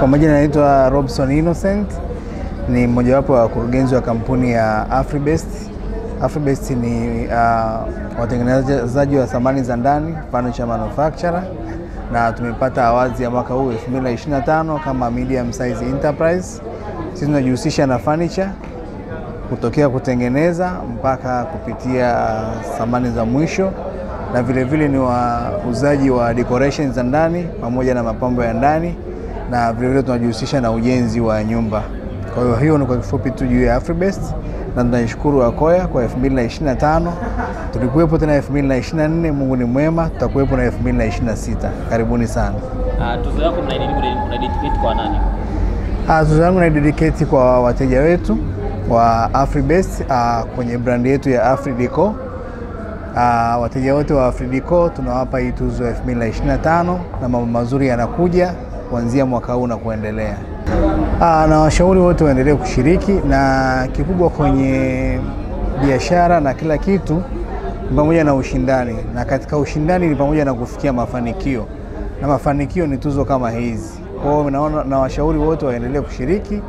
Kwa majina naitwa Robson Innocent, ni mmojawapo wa wakurugenzi wa kampuni ya Afribest. Afribest ni watengenezaji wa samani za ndani, furniture manufacturer, na tumepata awazi ya mwaka huu 2025 kama medium size enterprise. Sisi tunajihusisha na furniture kutokea kutengeneza mpaka kupitia samani za mwisho, na vile vile ni wauzaji wa decorations za ndani pamoja na mapambo ya ndani, na vile vile tunajihusisha na ujenzi wa nyumba. Kwa hiyo ni kwa kifupi tu juu ya Afribest, na tunashukuru Akoya kwa 2025. Tulikuwepo tena 2024, Mungu ni mwema, tutakuwepo na 2026. Karibuni sana. Tuzo yako mna-dedicate kwa nani? Tuzo yangu na-dedicate kwa wateja wetu wa Afribest kwenye brand yetu ya Afrideco. Wateja wote wa Afrideco tunawapa hii tuzo ya 2025, na mambo mazuri yanakuja kuanzia mwaka huu na kuendelea. Na washauri wote waendelee kushiriki, na kikubwa kwenye biashara na kila kitu pamoja na ushindani, na katika ushindani ni pamoja na kufikia mafanikio, na mafanikio ni tuzo kama hizi. Kwa hiyo naona na washauri wote waendelee kushiriki,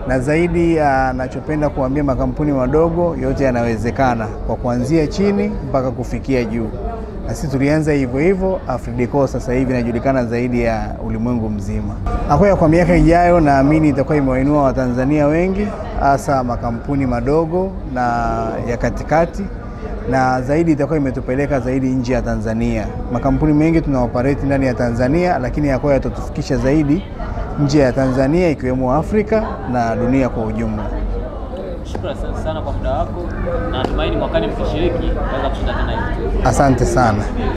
na zaidi nachopenda kuambia makampuni madogo yote yanawezekana kwa kuanzia chini mpaka kufikia juu. Na sisi tulianza hivyo hivyo. Afrideco sasa hivi inajulikana zaidi ya ulimwengu mzima. Akoya kwa miaka ijayo naamini itakuwa imewainua Watanzania wengi, hasa makampuni madogo na ya katikati, na zaidi itakuwa imetupeleka zaidi nje ya Tanzania. Makampuni mengi tunaoperate ndani ya Tanzania, lakini Akoya itatufikisha zaidi nje ya Tanzania, ikiwemo Afrika na dunia kwa ujumla. Shukrani sana kwa muda wako, na natumaini mwakani mkishiriki mtaweza kushinda tena hivi. Asante sana.